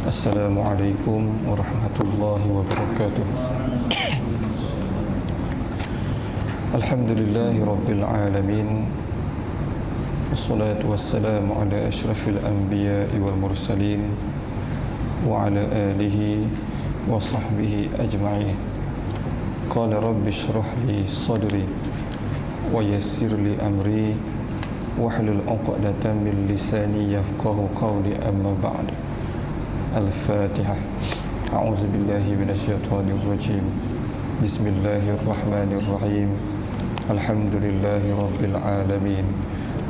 Assalamualaikum warahmatullahi wabarakatuh. Alhamdulillahi rabbil alamin. Wassalatu wassalamu ala ashrafil anbiya'i wal mursalin wa ala alihi wa sahbihi ajma'in. Qala rabbi shrah li sadri wa yassir li amri wahlul 'uqdatam min lisani yafqahu qawli, amma ba'd. Al-Fatihah. A'udzu billahi minasyaitonir rajim. Bismillahirrahmanirrahim. Alhamdulillahi rabbil alamin.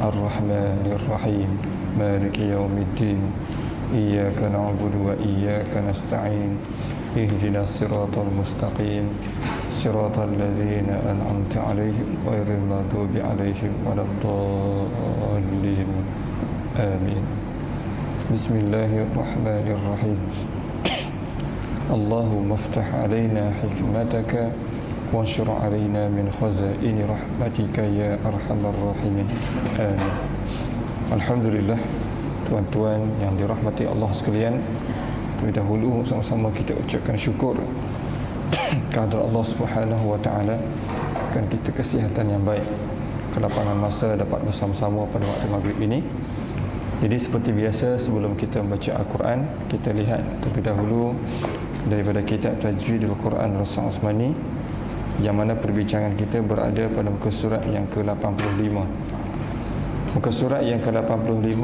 Ar-Rahmanir Rahim. Maliki yaumiddin. Iyyaka na'budu wa iyyaka nasta'in. Ihdinas siratal mustaqim. Siratal ladzina an'amta 'alaihim ghairil maghdubi 'alaihim waladdallin. Amin. Bismillahirrahmanirrahim. Allahumma aftah alaina hikmataka wanshur alaina min khazaini rahmatika ya arhamar rahimin. Amin. Alhamdulillah, tuan-tuan yang dirahmati Allah sekalian, terlebih dahulu sama-sama kita ucapkan syukur kepada Allah Subhanahu wa taala akan kita kesihatan yang baik, kelapangan masa dapat bersama-sama pada waktu maghrib ini. Jadi seperti biasa, sebelum kita membaca Al-Quran, kita lihat terlebih dahulu daripada kitab Tajwidul Quran Rasul Osmani, yang mana perbincangan kita berada pada muka surat yang ke-85. Muka surat yang ke-85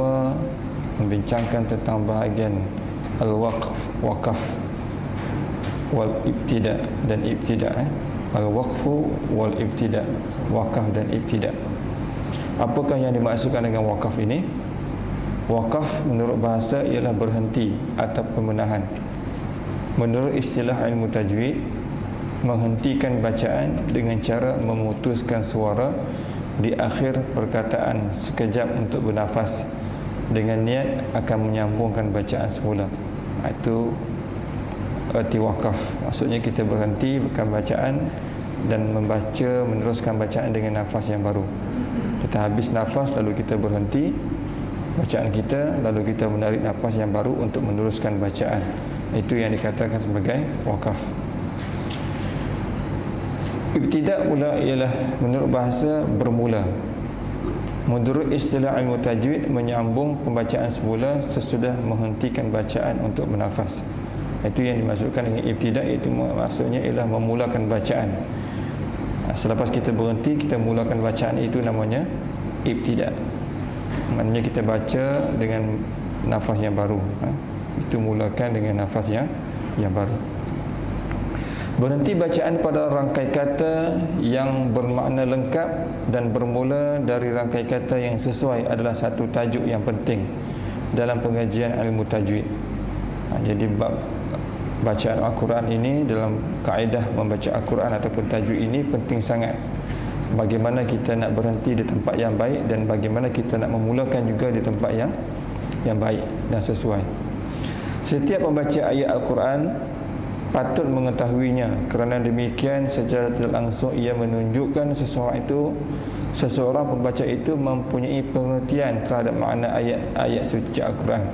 membincangkan tentang bahagian Al-Waqf wal Ibtida dan Ibtida. Al-Waqfu wal Ibtida, Waqaf dan Ibtida. Apakah yang dimaksudkan dengan Waqaf ini? Waqaf menurut bahasa ialah berhenti atau pemenahan. Menurut istilah ilmu tajwid, menghentikan bacaan dengan cara memutuskan suara di akhir perkataan sekejap untuk bernafas dengan niat akan menyambungkan bacaan semula. Itu erti waqaf. Maksudnya kita berhenti bacaan dan meneruskan bacaan dengan nafas yang baru. Kita habis nafas lalu kita berhenti bacaan kita, lalu kita menarik nafas yang baru untuk meneruskan bacaan. Itu yang dikatakan sebagai waqaf. Ibtida pula ialah menurut bahasa bermula. Menurut istilah ilmu tajwid, menyambung pembacaan semula sesudah menghentikan bacaan untuk bernafas. Itu yang dimaksudkan dengan ibtida, itu maksudnya ialah memulakan bacaan. Selepas kita berhenti, kita mulakan bacaan, itu namanya ibtida. Maknanya kita baca dengan nafas yang baru. Itu mulakan dengan nafas yang baru. Berhenti bacaan pada rangkai kata yang bermakna lengkap dan bermula dari rangkai kata yang sesuai adalah satu tajuk yang penting dalam pengajian ilmu tajwid. Jadi bab bacaan Al-Quran ini, dalam kaedah membaca Al-Quran ataupun tajwid ini penting sangat. Bagaimana kita nak berhenti di tempat yang baik dan bagaimana kita nak memulakan juga di tempat yang baik dan sesuai. Setiap membaca ayat Al-Quran patut mengetahuinya, kerana demikian secara tidak langsung ia menunjukkan seseorang pembaca itu mempunyai pengertian terhadap makna ayat-ayat suci Al-Quran.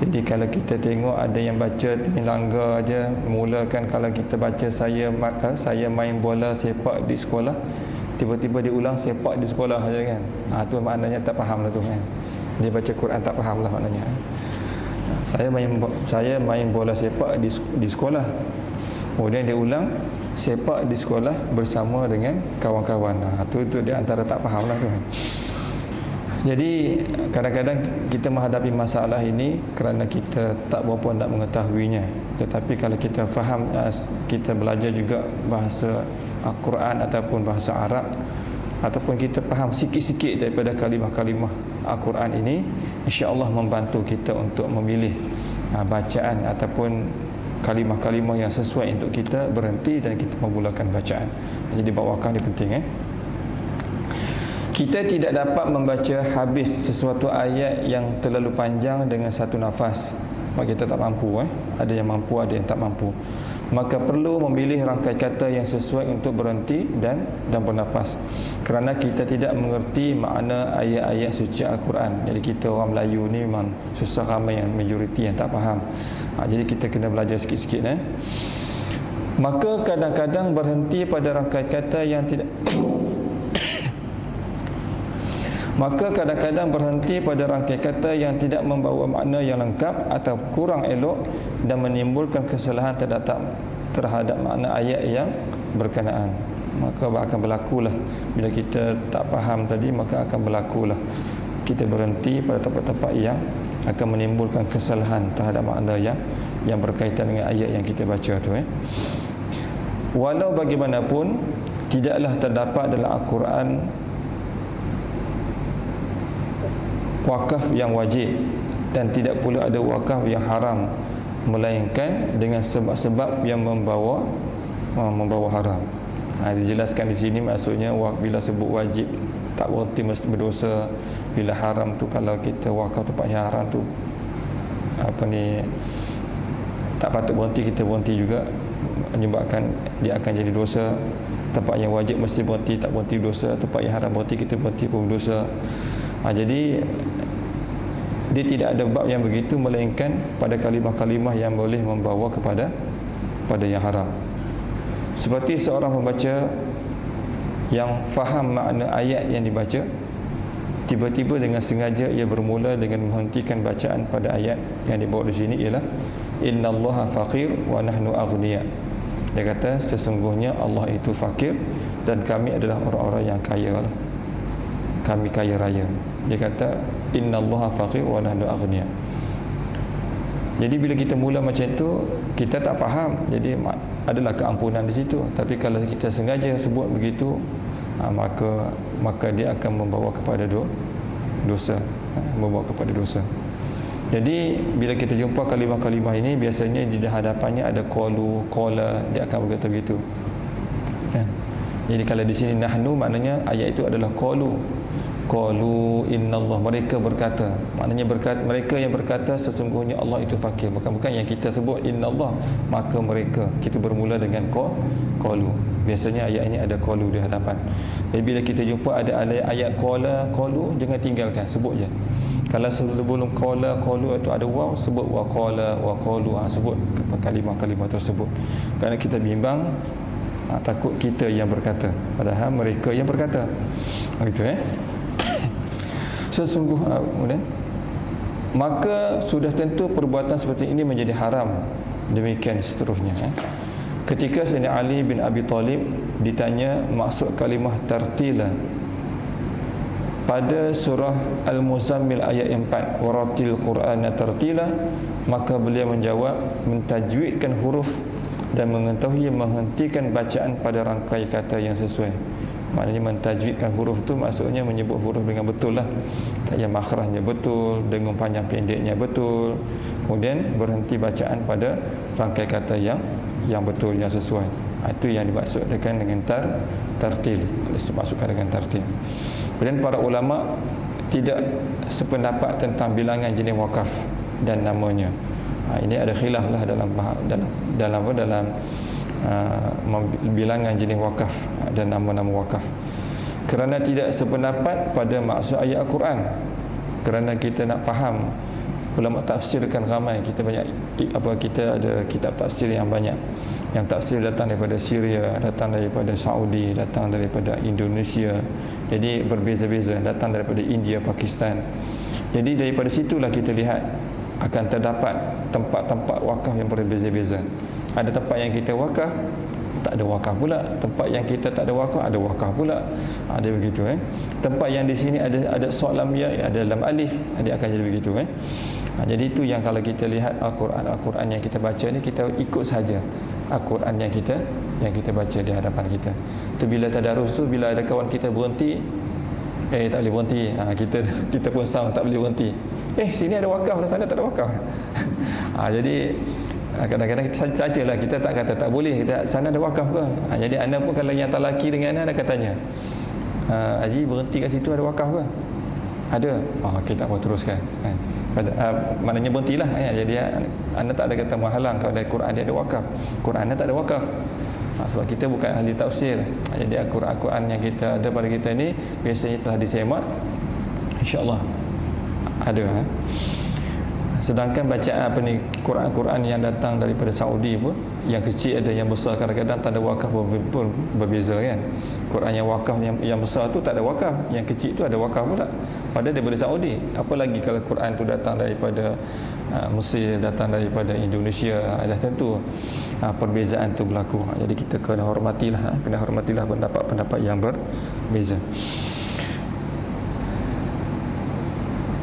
Jadi kalau kita tengok ada yang baca melanggar aja, mulakan kalau kita baca saya main bola sepak di sekolah, tiba-tiba dia ulang sepak di sekolah saja kan. Tu maknanya tak faham lah tu kan. Dia baca Quran tak faham lah maknanya. Saya main bola sepak di sekolah. Kemudian dia ulang sepak di sekolah bersama dengan kawan-kawan. Tu di antara tak faham lah tu kan. Jadi kadang-kadang kita menghadapi masalah ini kerana kita tak berapa nak mengetahuinya. Tetapi kalau kita faham, kita belajar juga bahasa Al-Quran ataupun bahasa Arab, ataupun kita faham sikit-sikit daripada kalimah-kalimah Al-Quran ini, insya-Allah membantu kita untuk memilih bacaan ataupun kalimah-kalimah yang sesuai untuk kita berhenti dan kita memulakan bacaan. Jadi bab waqaf ni penting. Kita tidak dapat membaca habis sesuatu ayat yang terlalu panjang dengan satu nafas. Sebab kita tak mampu. Ada yang mampu, ada yang tak mampu. maka perlu memilih rangkai kata yang sesuai untuk berhenti dan bernafas, kerana kita tidak mengerti makna ayat-ayat suci Al-Quran. Jadi kita orang Melayu ni memang susah, ramai yang majoriti yang tak faham. Jadi kita kena belajar sikit-sikit. Maka kadang-kadang berhenti pada rangkai kata yang tidak maka kadang-kadang berhenti pada rangkai kata yang tidak membawa makna yang lengkap atau kurang elok dan menimbulkan kesalahan terhadap makna ayat yang berkenaan. Maka akan berlakulah bila kita tak faham tadi, maka akan berlakulah kita berhenti pada tempat-tempat yang akan menimbulkan kesalahan terhadap makna yang berkaitan dengan ayat yang kita baca tu. Walau bagaimanapun, tidaklah terdapat dalam Al-Quran wakaf yang wajib dan tidak pula ada wakaf yang haram, melainkan dengan sebab-sebab yang membawa haram. Dijelaskan di sini maksudnya bila sebut wajib tak berhenti mesti berdosa. Bila haram tu, kalau kita wakaf tempat yang haram tu tak patut berhenti, kita berhenti juga, menyebabkan dia akan jadi dosa. Tempat yang wajib mesti berhenti, tak berhenti dosa. Tempat yang haram berhenti, kita berhenti pun dosa. Jadi dia tidak ada bab yang begitu, melainkan pada kalimah-kalimah yang boleh membawa kepada yang haram. Seperti seorang pembaca yang faham makna ayat yang dibaca, tiba-tiba dengan sengaja ia bermula dengan menghentikan bacaan pada ayat yang dibawa di sini, ialah innallaha faqir wa nahnu aghniya. Dia kata sesungguhnya Allah itu fakir dan kami adalah orang-orang yang kaya lah. Kami kaya raya. Dia kata innallaha faqir wa nahnu aghniya. Jadi bila kita mula macam tu, kita tak faham, jadi adalah keampunan di situ. Tapi kalau kita sengaja sebut begitu, maka dia akan membawa kepada dosa, membawa kepada dosa. Jadi bila kita jumpa kalimah-kalimah ini, biasanya di hadapannya ada qala, dia akan berkata begitu. Jadi kalau di sini nahnu, maknanya ayat itu adalah qalu innallah, mereka berkata, maknanya mereka yang berkata sesungguhnya Allah itu fakir. Bukan yang kita sebut innallah, maka mereka, kita bermula dengan qalu. Biasanya ayat ini ada qalu di hadapan. Jadi bila kita jumpa ada ayat qalu, jangan tinggalkan, sebut je. Kalau sebelum qalu itu ada waw, sebut wa qalu, sebut kalimah-kalimah tersebut. Kerana kita bimbang, takut kita yang berkata, padahal mereka yang berkata. Begitu kemudian, maka sudah tentu perbuatan seperti ini menjadi haram. Demikian seterusnya. Ketika Sayyidina Ali bin Abi Talib ditanya maksud kalimah tartila pada surah Al-Muzammil ayat 4, waratil Qur'ana tartila, maka beliau menjawab, mentajwidkan huruf dan mengetahui menghentikan bacaan pada rangkai kata yang sesuai. Maknanya mentajwidkan huruf tu maksudnya menyebut huruf dengan betul lah, yang makhrajnya betul, dengung panjang pendeknya betul, kemudian berhenti bacaan pada rangkai kata yang betul, yang sesuai. Itu yang dimaksudkan dengan tartil, dimaksudkan dengan tartil. Kemudian para ulama tidak sependapat tentang bilangan jenis wakaf dan namanya. Ini ada khilaf lah dalam bilangan jenis wakaf dan nama-nama wakaf, kerana tidak sependapat pada maksud ayat Al-Quran. Kerana kita nak faham, ulama tafsirkan ramai, kita ada kitab tafsir yang banyak. Yang tafsir datang daripada Syria, datang daripada Saudi, datang daripada Indonesia. Jadi berbeza-beza, datang daripada India, Pakistan. Jadi daripada situlah kita lihat akan terdapat tempat-tempat wakaf yang berbeza-beza. Ada tempat yang kita wakaf, tak ada wakaf pula. Tempat yang kita tak ada wakaf, ada wakaf pula. Ada begitu. Tempat yang di sini ada sod lam ya, ada lam alif, dia akan jadi begitu. Jadi itu yang kalau kita lihat Al-Quran yang kita baca ni, kita ikut saja Al-Quran yang kita baca di hadapan kita. Tu bila tadarus tu, bila ada kawan kita berhenti, tak boleh berhenti. Kita pun sound tak boleh berhenti. Sini ada wakaf, sana tak ada wakaf. Jadi kadang-kadang kita sajalah, kita tak kata tak boleh, kita sana ada wakaf ke. Jadi anda pun kalau yang tak laki dengan anda akan tanya, Haji berhenti kat situ ada wakaf ke? Ada. Kita pun teruskan. pada maknanya berhentilah ya. Jadi anda tak ada kata menghalang kalau ada Quran dia ada wakaf. Quran anda tak ada wakaf. Sebab kita bukan ahli tafsir. Jadi Al-Quran yang kita ada pada kita ni biasanya telah disemak, insya-Allah ada. Sedangkan bacaan apa ni Quran-Quran yang datang daripada Saudi pun, yang kecil ada, yang besar, kadang-kadang tanda wakaf pun berbeza kan. Quran yang wakaf yang besar tu tak ada wakaf, yang kecil tu ada wakaf pula. Padahal daripada Saudi. Apalagi kalau Quran tu datang daripada Mesir, datang daripada Indonesia, dah tentu perbezaan tu berlaku. Jadi kita kena hormatilah pendapat-pendapat yang berbeza.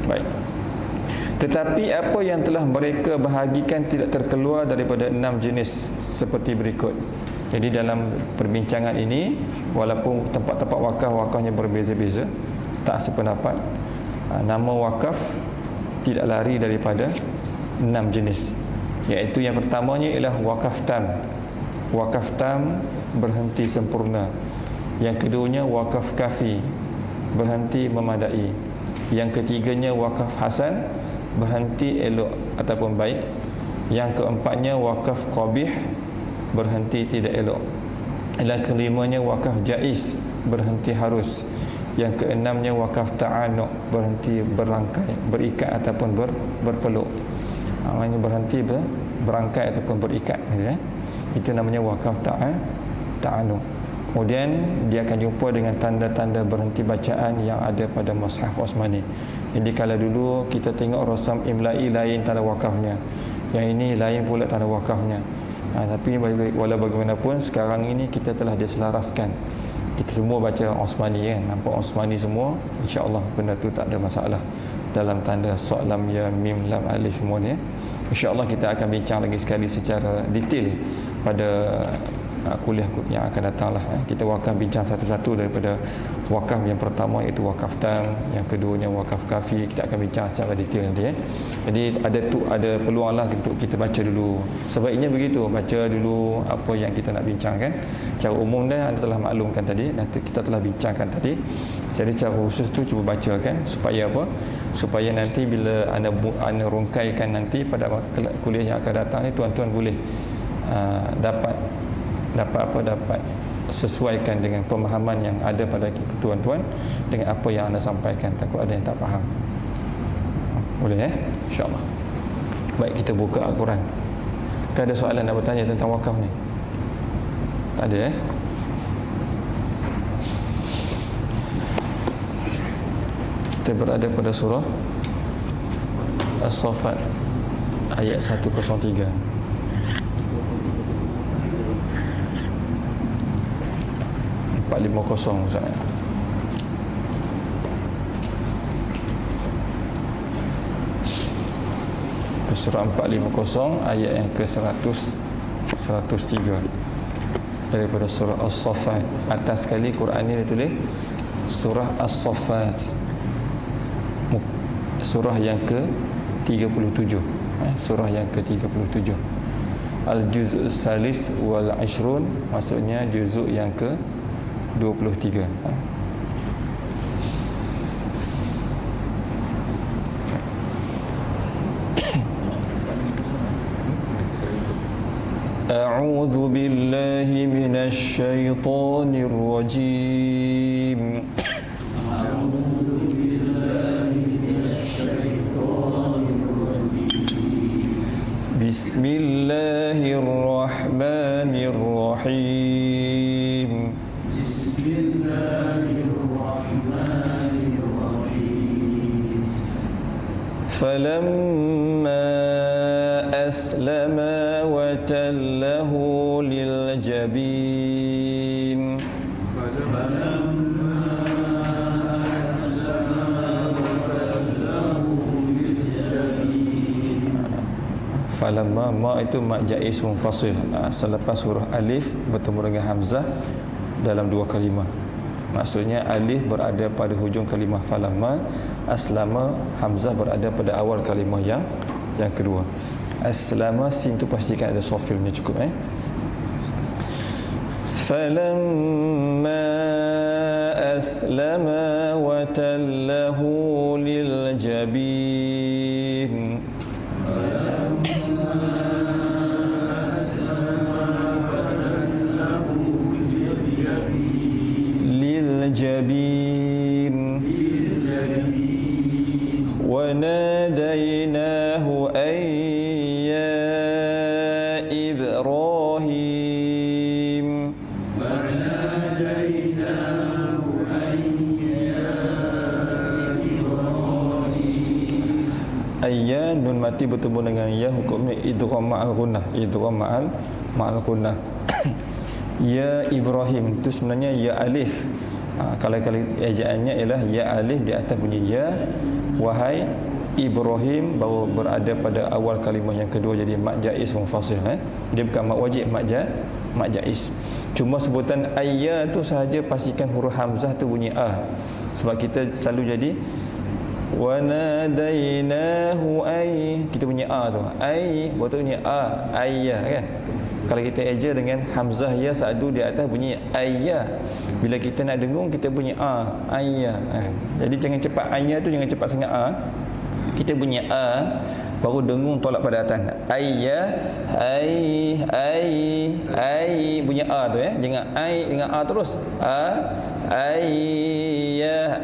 Baik. Tetapi apa yang telah mereka bahagikan tidak terkeluar daripada 6 jenis seperti berikut. Jadi dalam perbincangan ini, walaupun tempat-tempat wakafnya berbeza-beza, tak sependapat, nama wakaf tidak lari daripada 6 jenis. Iaitu yang pertamanya ialah wakaf tam. Wakaf tam berhenti sempurna. Yang keduanya wakaf kafi, berhenti memadai. Yang ketiganya wakaf hasan, berhenti elok ataupun baik. Yang keempatnya wakaf qabih, berhenti tidak elok. Yang kelimanya wakaf jaiz, berhenti harus. Yang keenamnya wakaf ta'anuq, berhenti berangkai, berikat ataupun berpeluk. Namanya berhenti berangkai ataupun berikat, ya. Itu namanya wakaf ta'anuq. Kemudian dia akan jumpa dengan tanda-tanda berhenti bacaan yang ada pada Mushaf Osmani. Jadi kalau dulu kita tengok rasam imla'i lain tanda wakafnya, yang ini lain pula tanda wakafnya. Tapi walau bagaimanapun sekarang ini kita telah diselaraskan. Kita semua baca Osmani kan, nampak Osmani semua, insya-Allah benda tu tak ada masalah dalam tanda sad, lam, ya, mim, lam, alif semua ni. Insya-Allah kita akan bincang lagi sekali secara detail pada kuliah yang akan datang lah. Kita akan bincang satu-satu daripada wakaf yang pertama iaitu wakaf tam, yang keduanya wakaf kafi. Kita akan bincang secara detail nanti. Jadi ada peluang lah untuk kita baca dulu. Sebaiknya begitu, baca dulu apa yang kita nak bincangkan. Secara umum dah anda telah maklumkan tadi, nanti kita telah bincangkan tadi. Jadi secara khusus tu cuba bacakan supaya apa? Supaya nanti bila anda rungkaikan nanti pada kuliah yang akan datang ni, tuan-tuan boleh dapat sesuaikan dengan pemahaman yang ada pada tuan-tuan dengan apa yang anda sampaikan. Takut ada yang tak faham. Boleh InsyaAllah. Baik, kita buka Al-Quran. Kan ada soalan nak bertanya tentang wakaf ni? Tak ada Kita berada pada surah As-Saffat ayat 103. Ustaz. Surah 450 ayat yang ke-103 daripada surah As-Saffat. Atas sekali Quran ni ditulis surah As-Saffat, surah yang ke-37, surah yang ke-37. Al-Juz'u Salis wal Ashrun, maksudnya juzuk yang ke-23. A'udzu billahi minasy syaithanir rajim. A'udzu billahi minasy syaithanir rajim. Bismillahirrahmanirrahim. Bismillahirrahmanirrahim. Falamma aslama wa tallahu lil jabin. Falamma, ma itu mak jaiz munfasil. Selepas huruf alif bertemu dengan hamzah dalam dua kalimah. Maksudnya alif berada pada hujung kalimah falamma, aslama hamzah berada pada awal kalimah yang kedua. Aslama sin tu pastikan ada sofilnya cukup Falamma aslama wa tallahu lil jabin. nanti bertemu dengan ya, hukumnya idgham ma'al gunnah, idgham ma'al gunnah. Ya Ibrahim itu sebenarnya ya alif. Kalau ejaannya ialah ya alif di atas bunyi ya. Wahai Ibrahim, baru berada pada awal kalimah yang kedua, jadi mak jaiz munfasil. Dia bukan mak wajib, mak jaiz. Cuma sebutan ayya tu sahaja pastikan huruf hamzah tu bunyi a. Sebab kita selalu jadi wa nadainahu ay, kita punya a tu ay, betul bunyi a, ayya kan. Kalau kita eja dengan hamzah ya sadu di atas bunyi ayya. Bila kita nak dengung kita bunyi a, ayya. Jadi jangan cepat ayya tu, jangan cepat sangat a. Kita bunyi a baru dengung tolak pada atas. Ayya, ay bunyi a tu jangan ay dengan a terus. Ayya.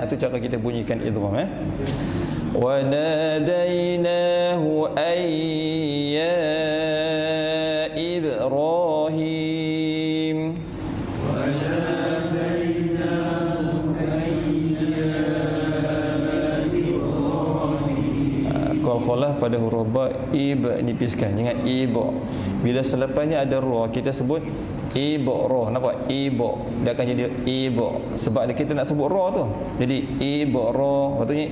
Itu cara kita bunyikan idgham Wa nadainahu ayya Ibrahim. Qalqalah pada huruf ba, ib nipiskan, jangan ibo. Bila selepasnya ada ra, kita sebut ibro. Nampak? Ibo. Dia akan jadi ibo. Sebab kita nak sebut ra tu. Jadi ibro, maksudnya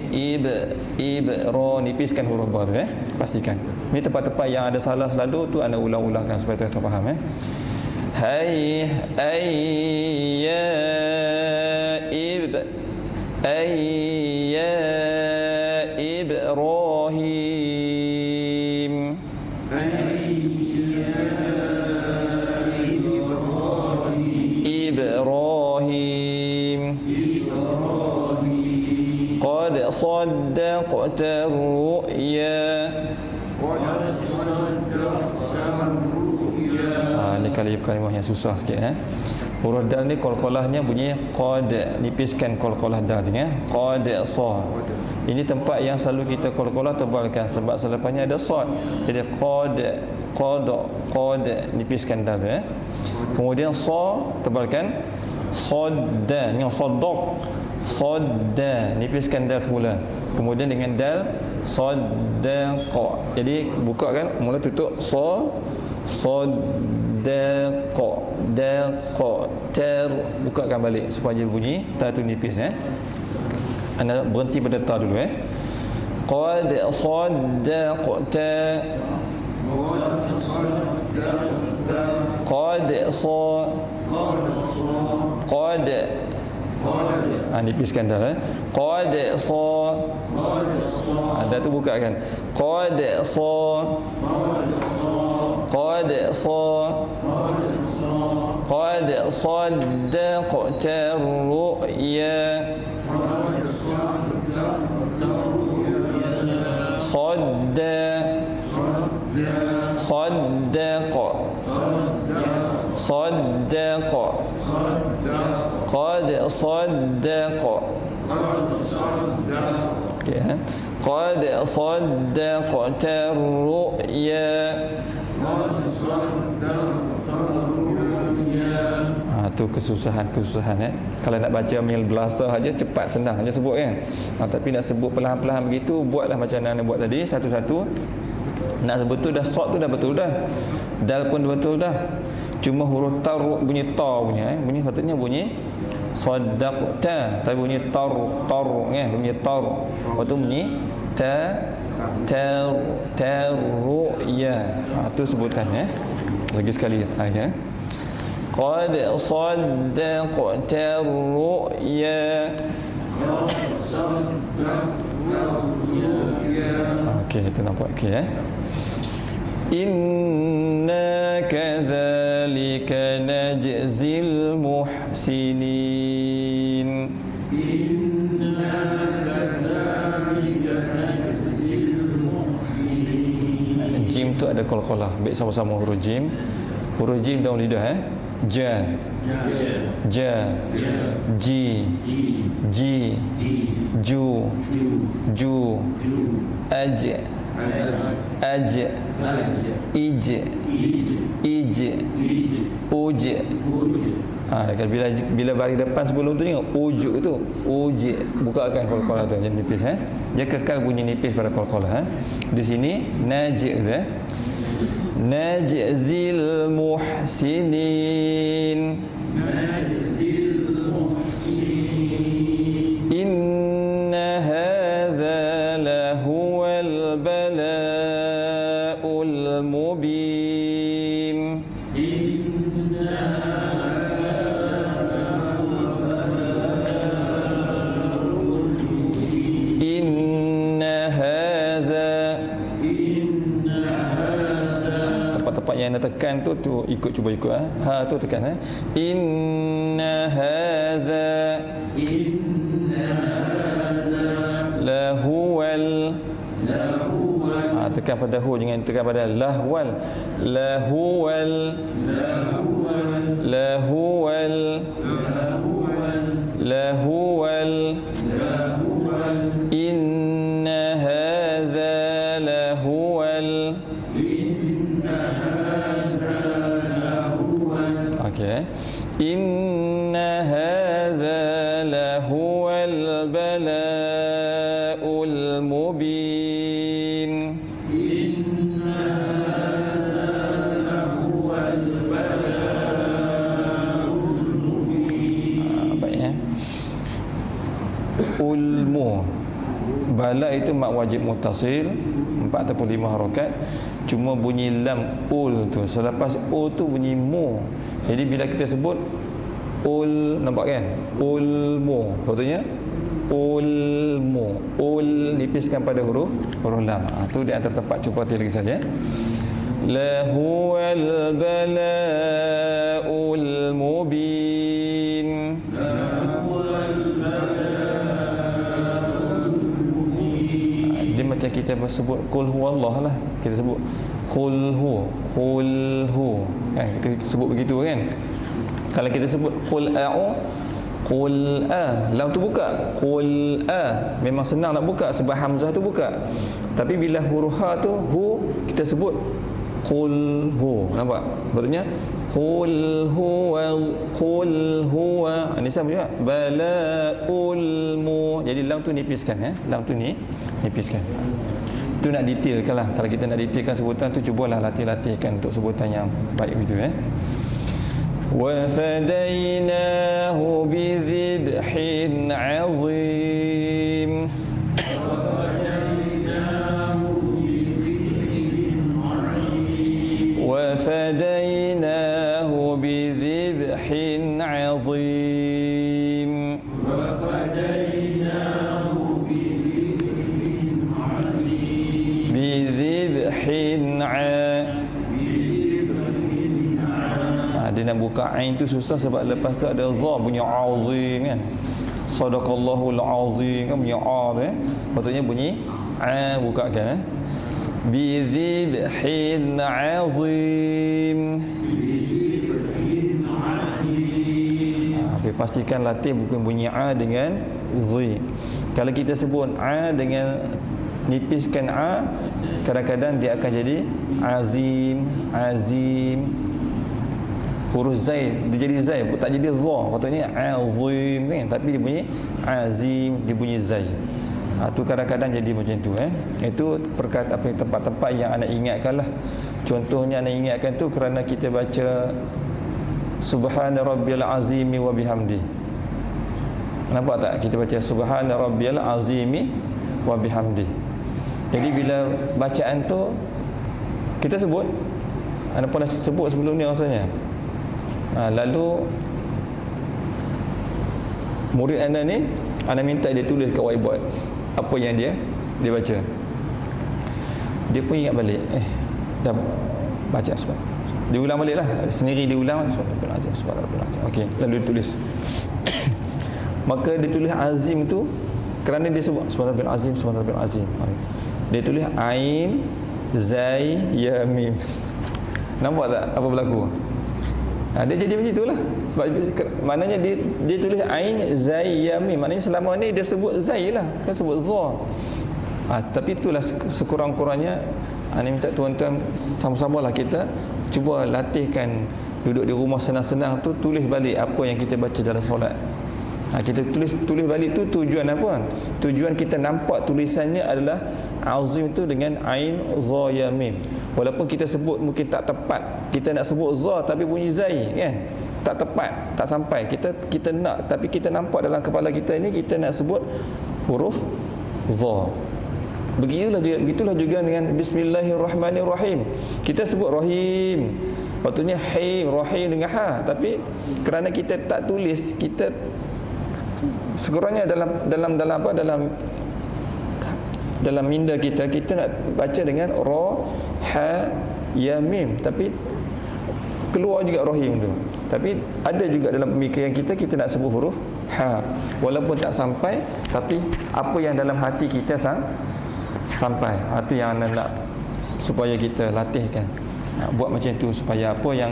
ibro, nipiskan huruf ba tu pastikan. Ini tempat-tempat yang ada salah selalu tu anda ulang-ulangkan supaya tuan-tuan faham Hai ayya Ibrahim. Ibrahim. Qad saddaqta ru'ya. Ini kalimah yang susah sikit Huruf dal ni qalqalahnya bunyi qad, nipiskan qalqalah dal ni qad sa. Ini tempat yang selalu kita qalqalah tebalkan sebab selepasnya ada sad. Jadi qad, nipiskan dal tu Kemudian sa tebalkan sadda, dengan sadda, nipiskan dal semula. Kemudian dengan dal saddaqa. Jadi buka kan, mula tutup saddaqa, bukakan balik supaya bunyi ta tu nipis Anda berhenti pada ta dulu Qad saddaqta. Qad nipiskan dah Qad anda tu buka kan. Qad saddaqta ru'ya. Saddaqa. Qad saddaqa. Okey Qad saddaqta ru'ya. Tu kesusahan Kalau nak baca mil belasah aja cepat senang aja sebut kan. Tapi nak sebut perlahan-perlahan begitu, buatlah macam mana buat tadi, satu-satu. Nak betul dah, sad tu dah betul dah, dal pun betul dah. Cuma huruf ta bunyi ta punya bunyi sepatutnya bunyi saddaqta, tapi bunyi tar kan, bunyi tar. Lepas tu bunyi ru'ya. Tu sebutannya. Lagi sekali ayat Qad saddaqta ru'ya. Okey, itu nampak okey Inna kadzalika najzil muhsinin. Inna kadzalika najzil muhsinin. Jim tu ada qalqalah. Baik sama-sama huruf jim. Huruf jim daun lidah ja, ji, ju, aj, ij, uj, Bila baris depan sebelum tu tengok ujuk tu, uji bukakan qalqalah tu jadi nipis dia kekal bunyi nipis pada qalqalah Di sini naji' tu najzil muhsinin inna hadza lahuwal bala'ul mubin yang nak tekan tu cuba ikut ha tu tekan inna hadza lahuwal tekan pada hu, jangan tekan pada lahwal lahuwal inna hadza lahuwal inna hadza lahuwal bala'ul mubin baik ulmu bala itu mak wajib muttasil 4 ataupun 5 harakat cuma bunyi lam ul tu selepas u tu bunyi mu. Jadi bila kita sebut ul, nampak kan? Ulmu. Maksudnya ulmu. Ul nipiskan pada huruf lam. Tu di antara tempat cuba lagi saja. Lahuwal bala'ul mubin. Dia macam kita sebut qul huwallah lah. Kita sebut qul hu kita sebut begitu kan. Kalau kita sebut qul a'u qul a lam tu buka qul a memang senang nak buka sebab hamzah tu buka, tapi bila huruf ha tu hu kita sebut qul hu, nampak maksudnya qul huwa ni sama juga bala'ul mu, jadi lam tu nipiskan lam tu ni nipiskan. Itu nak detailkan lah. Kalau kita nak detailkan sebutan tu, cubalah latih-latihkan untuk sebutan yang baik begitu wa fadainahu bi dhibhin 'azim wa fadainahu bi dhibhin 'azim dia nak buka ain tu susah sebab lepas tu ada za bunyi azim kan, sadaqallahul azim kan bunyi a tu patutnya bunyi a buka kan bi dhibhin azim. Pastikan latih bukan bunyi a dengan zi. Kalau kita sebut a dengan nipiskan a, kadang-kadang dia akan jadi azim. Huruf zai dia jadi zai, tak jadi dha, patutnya azim kan, tapi dia bunyi azim, dia bunyi zai. Tu kadang-kadang jadi macam tu Itu perkata apa tempat-tempat yang anda ingatkanlah. Contohnya anda ingatkan tu kerana kita baca subhana rabbiyal azimi wa bihamdi. Nampak tak kita baca subhana rabbiyal azimi wa bihamdi. Jadi bila bacaan tu kita sebut, anda pernah sebut sebelum ni rasanya. Lalu murid anda ni, anda minta dia tulis kat whiteboard apa yang dia baca. Dia pun ingat balik, dah baca sebab dia ulang balik lah, sendiri dia ulang subhanallah. Okey, lalu dia tulis. Maka dia tulis azim tu kerana dia sebut subhanallah azim. Dia tulis ain zai ya mim. Nampak tak apa berlaku? Dia jadi macam itulah. Sebab maknanya dia tulis ain zai ya mim. Maknanya selama ni dia sebut zai lah, kan sebut za. Tapi itulah sekurang-kurangnya, ani minta tuan-tuan sama-samalah kita cuba latihkan duduk di rumah senang-senang tu, tulis balik apa yang kita baca dalam solat. Kita tulis balik tu tujuan apa? Tujuan kita nampak tulisannya adalah azim tu dengan ain za ya mim. Walaupun kita sebut mungkin tak tepat, kita nak sebut za tapi bunyi zai kan, tak tepat, tak sampai. Kita nak, tapi kita nampak dalam kepala kita ni kita nak sebut huruf za. Begitulah juga dengan bismillahirrahmanirrahim. Kita sebut rahim, patutnya him, rahim dengan ha, tapi kerana kita tak tulis, kita sekurangnya dalam minda kita nak baca dengan ra ha ya mim, tapi keluar juga rahim tu. Tapi ada juga dalam pemikiran kita nak sebut huruf ha, walaupun tak sampai, tapi apa yang dalam hati kita sampai. Itu yang nak supaya kita latihkan, buat macam tu, supaya apa yang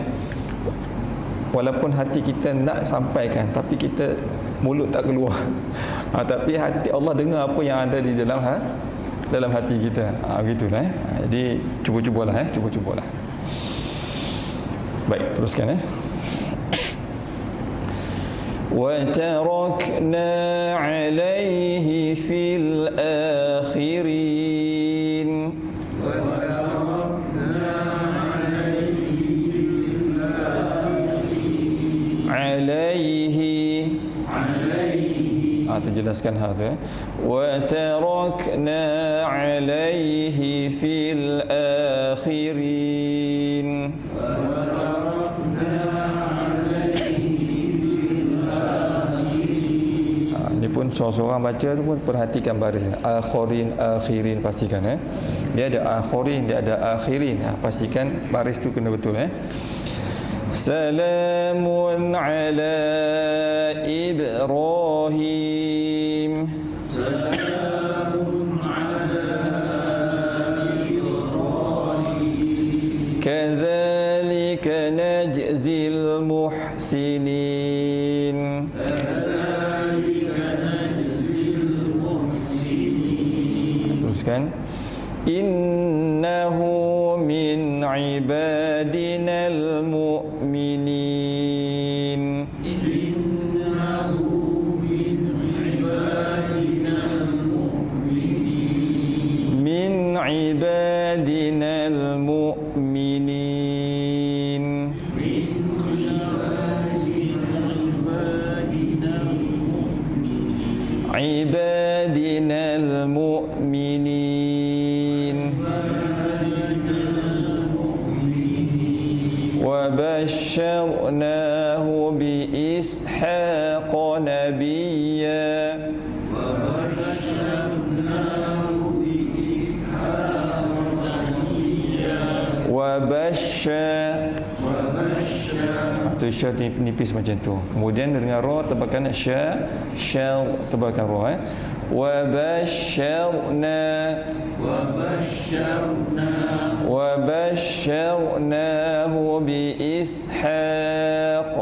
walaupun hati kita nak sampaikan, tapi kita mulut tak keluar, tapi hati Allah dengar apa yang ada di dalam hati kita. Begitulah. Jadi cuba-cubalah. Baik, teruskan. وَتَرَكْنَا عَلَيْهِ فِي الْآخِرِينَ عليه terjelaskan hal وَتَرَكْنَا عَلَيْهِ فِي الْآخِرِينَ. Ini pun seorang baca tu pun perhatikan baris akhirin, pastikan dia ada akhirin, dia ada akhirin, pastikan baris tu kena betul. Salamun ala Ibrahim. Salamun ala Ibrahim. Kadzalika najzil muhsinin. Teruskan. Innahu min ibadina al-mu'minin. Innahu min ibadina al-mu'minin. Min ibadina al-mu'minin. Min ibadina al-mu'minin. Ibadina al-mu'minin. وبشرناه بإسحاق نبيا. Itu sya nipis macam tu. Kemudian dengan ra tebalkan sya tebalkan ra. وبشرناه بإسحاق.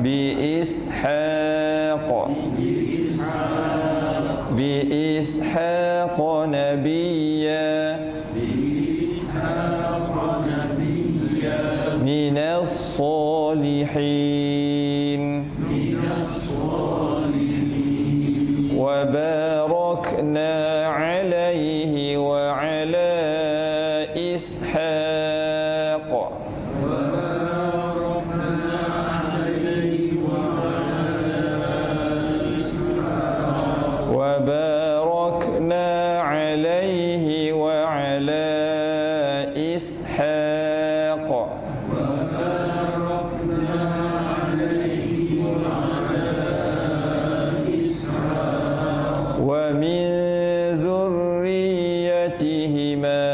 بإسحاق نبيا من الصالحين. وباركنا عليه وعلى إسحاق. وباركنا عليه وعلى إسحاق. ومن ذريتهما.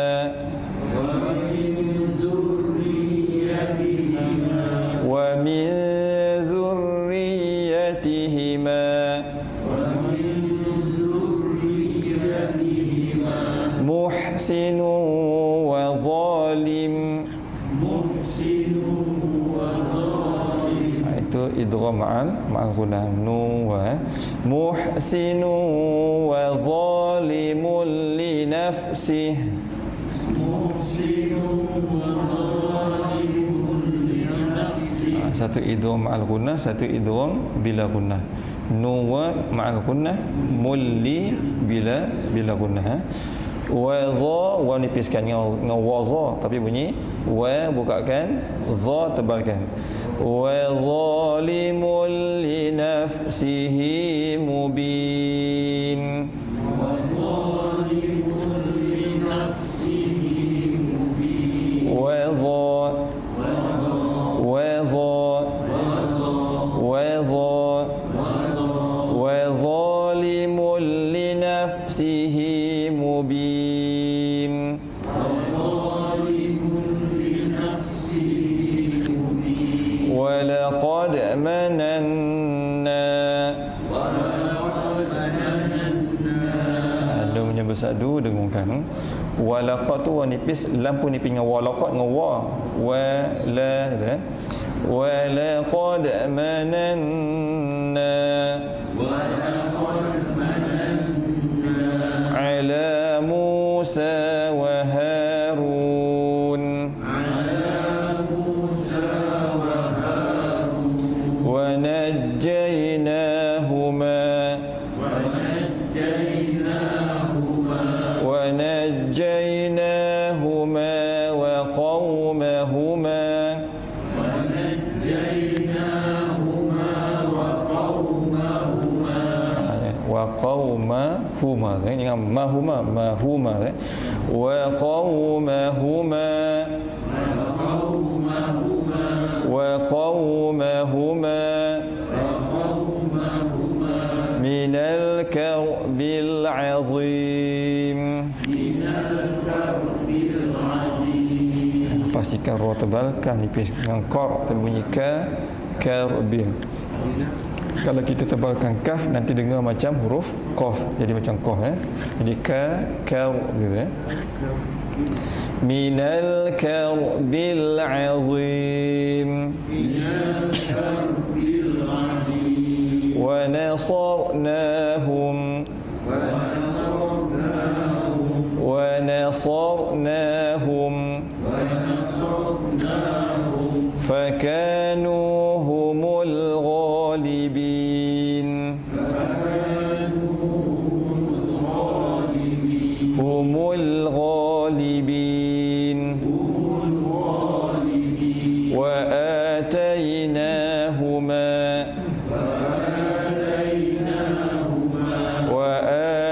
ومن ذريتهما. محسن وظالم. Itu idgham ma'al ghunam nun wa muhsinun wa zalimun li nafsihi. Satu idgham ma'al gunnah, satu idgham bila gunnah. Nuwa ma'al gunnah, mulli bila gunnah. Wa dha, wa nipiskan dengan wa dha, tapi bunyi wa bukakan, dha tebalkan. Wa zalimun li nafsihi mubin. Wa zalimun li nafsihi mubin. Wa dha, wa dha, wa dha, wa zalimun li nafsihi mubin. Walaqad mananna. Ada menyebut sadu dengungkan. Walaqad tu wa nipis, lampu nipis dengan walaqad dengan wa. Wala dah. Walaqad mananna. Walaqad mananna ala Musa wa Harun. ونجيناهما وقومهما jangan mahuma وقومهما من الكرب العظيم. Pastikan roh tebal, kam nipis dengan kor, terbunyi karbin. Kalau kita tebalkan kaf, nanti dengar macam huruf qaf, jadi macam qaf jadi kar gitu minal karbil azim. Wa nasarnahum fakanu humul ghalibin. Humul ghalibin. Wa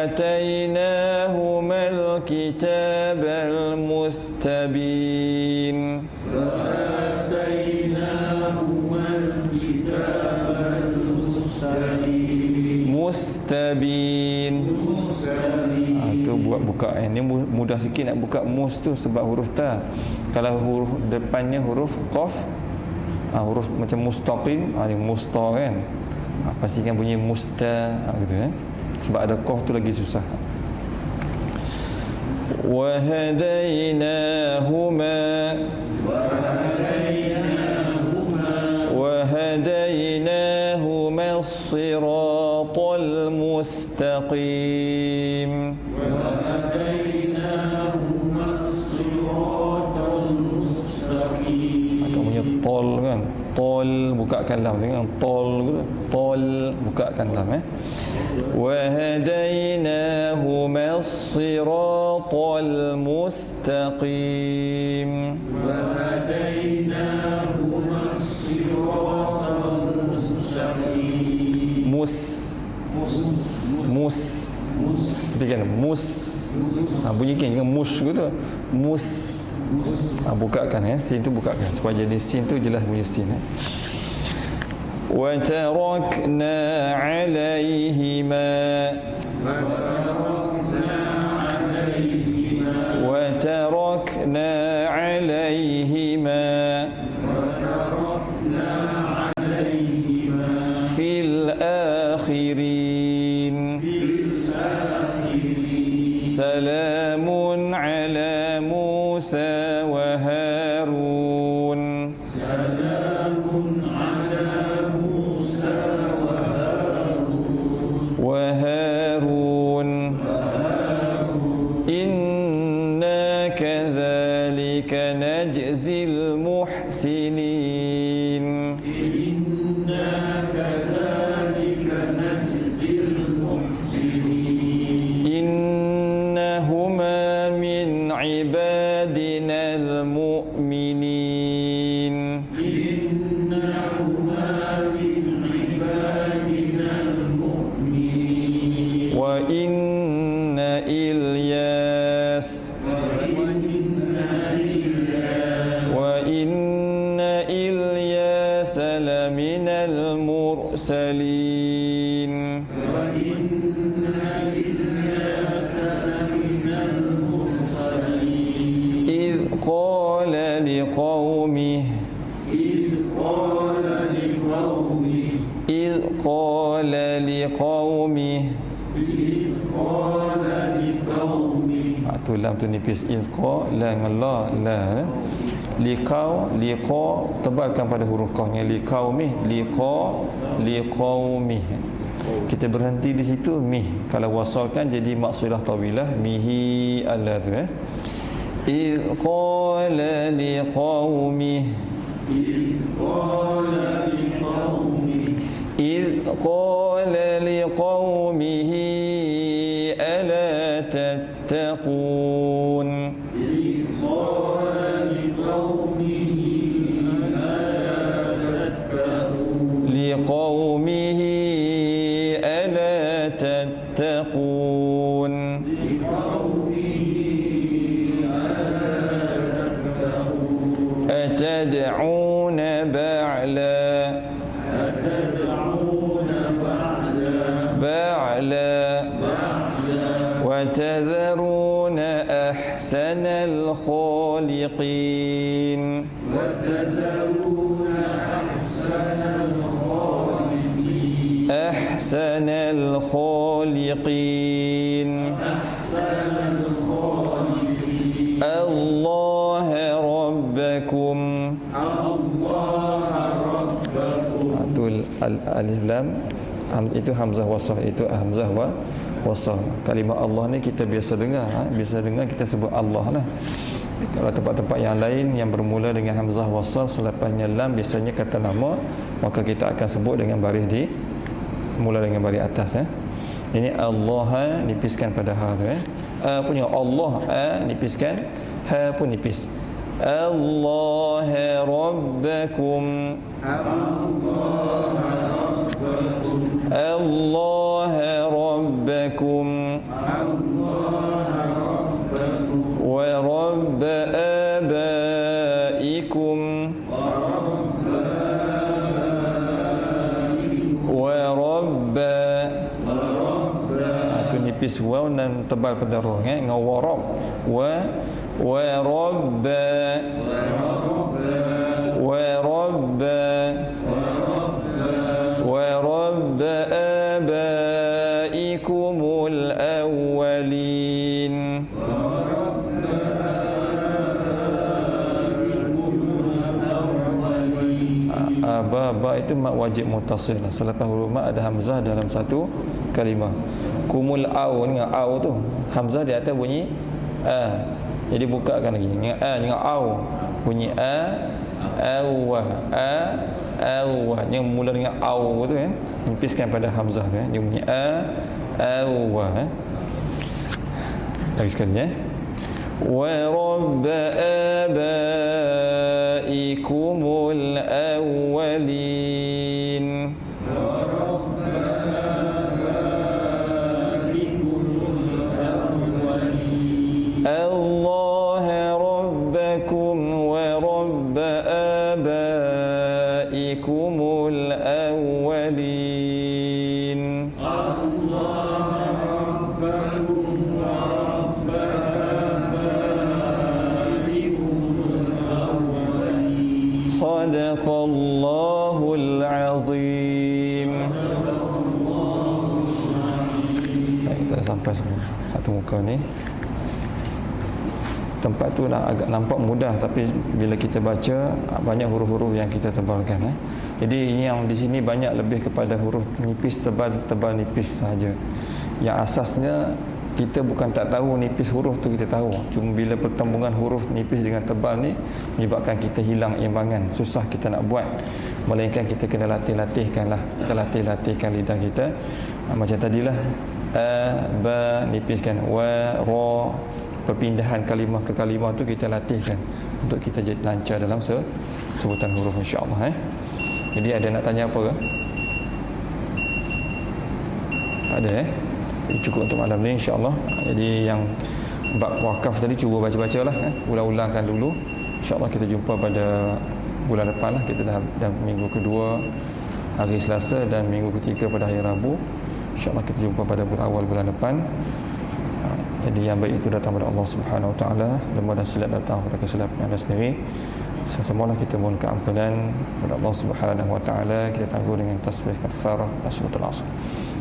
atainahuma al-kitabal mustabin. Mustabin. Tu buat buka ini mudah sikit nak buka mus tu sebab huruf ta. Kalau huruf depannya huruf qaf, huruf macam mustaqim, yang musta kan. Pastikan bunyi musta gitu sebab ada qaf tu lagi susah. Wa hadainahuma as-siratal mustaqim. Atau punya tol kan, tol bukakan lam dengan tol gitu, tol bukakan lam wa hadainahuma as-siratal mustaqim. Wa hadainahuma as-siratal mustaqim. Mus tapi kan mus bunyi kan dengan mus gitu, mus bukakan sin tu bukakan supaya jadi sin tu jelas bunyi sin wa tarakna alaihima fil akhirin. Salamun ala Musa wa Harun. Salamun ala Musa wa Harun. Inna kadhalika نجزي المحسنين إنا كذلك نجزي المحسنين إنهما من عبادنا المؤمنين إنهما من عبادنا المؤمنين وإن إلياس لمن المرسلين إذ قال لقومه tu lam tu nipis izqa la dengan la liqau tebalkan pada huruf qafnya liqaumih kita berhenti di situ mih kalau wasalkan jadi maksudah tawilah mihi alladhu iz qala liqaumih ala tattaqun لقومه ألا تتقون أتدعون بعلا وتذرون أحسن الخالقين أحسن الخالقين الله ربكم alif lam itu hamzah wasal itu hamzah wasal. Kalimah Allah ni kita biasa dengar kita sebut Allah lah. Kalau tempat-tempat yang lain yang bermula dengan hamzah wasal selepasnya lam biasanya kata nama, maka kita akan sebut dengan baris mula dengan baris atas Ini Allah nipiskan pada ha tu punya Allah nipiskan ha pun nipis. Allah Rabbakum wa rabb abaikum wa rabb itu nipis waw dan tebal pada roh dengan warab wa rabb abaikumul awwalin. Ba itu mak wajib mutasil. Selepas huruf mak ada hamzah dalam satu kalimah. Kumul au dengan au tu hamzah di atas bunyi a. Jadi bukakan lagi dengan a dengan au bunyi awwa yang mula dengan au tu nipiskan pada hamzah tu dia bunyi awwa lagi sekali wa rabb abaikumul awwalin Allah rabbakum wa rabb abaikumul awwalin. Allah rabbakum wa rabb abaikumul awwalin. Sadaqallahul azim. Kita sampai satu muka ni. Tempat tu agak nampak mudah, tapi bila kita baca banyak huruf-huruf yang kita tebalkan Jadi ini yang di sini banyak lebih kepada huruf nipis tebal nipis saja. Yang asasnya kita bukan tak tahu nipis huruf tu, kita tahu. Cuma bila pertembungan huruf nipis dengan tebal ni menyebabkan kita hilang imbangan, susah kita nak buat. Melainkan kita kena latih-latihkan lah. Kita latih-latihkan lidah kita. Macam tadilah ba nipiskan, wa ra, perpindahan kalimah ke kalimah tu kita latihkan untuk kita jadi lancar dalam sebutan huruf, insya-Allah. Jadi ada nak tanya apa ke? Tak ada cukup untuk malam ni, insya-Allah. Jadi yang bab wakaf tadi cuba baca-bacalah, ulang-ulangkan dulu. Insya-Allah kita jumpa pada bulan depan lah. Kita dah minggu kedua hari Selasa dan minggu ketiga pada hari Rabu. InsyaAllah kita jumpa pada awal bulan depan. Jadi yang baik itu datang pada Allah Subhanahu Wa Taala, lemah dan silap datang pada kesilapan anda sendiri. Semualah kita mohon keampunan kepada Allah Subhanahu Wa Taala. Kita tangguh dengan tasbih kafarah dan suratul Asr.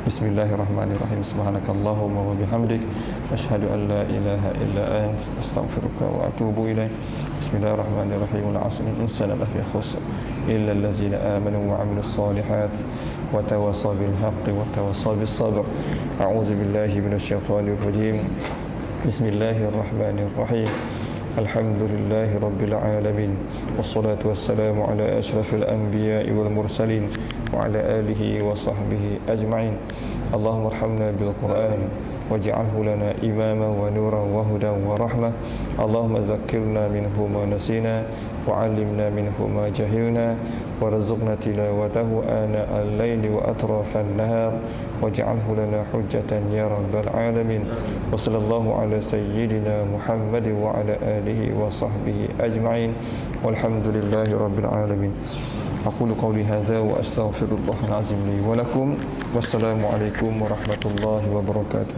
Bismillahirrahmanirrahim. Subhanakallahumma wa bihamdik, asyhadu an la ilaha illa ant, astaghfiruka wa atubu ilaik. Bismillahirrahmanirrahim. Al-'asr, insana lafi khusr illa allazina amanu wa 'amilus solihat wa tawasaw bil haqqi wa tawasaw bis sabr. A'udzu billahi minasyaitonir rajim. Bismillahirrahmanirrahim. Alhamdulillahi rabbil alamin. Wassalatu wassalamu ala asyrafil anbiya'i wal mursalin wa ala alihi wa sahbihi ajma'in. Allahumma arhamna bil Qur'an waj'alhu lana imama wa nuran wa hudan wa rahmah. Allahumma dzakkirna minhu ma nasina wa 'allimna minhu ma jahilna warzuqna tilawatahu ana al-laili wa atrafan nahar waj'alhu lana hujjatan ya rabbal alamin. Wa sallallahu ala sayyidina Muhammad wa ala alihi wa sahbihi ajma'in walhamdulillahi rabbil alamin. Aqulu qawli hadza wa astaghfirullahal azim li wa lakum. Wassalamu alaikum warahmatullahi wabarakatuh.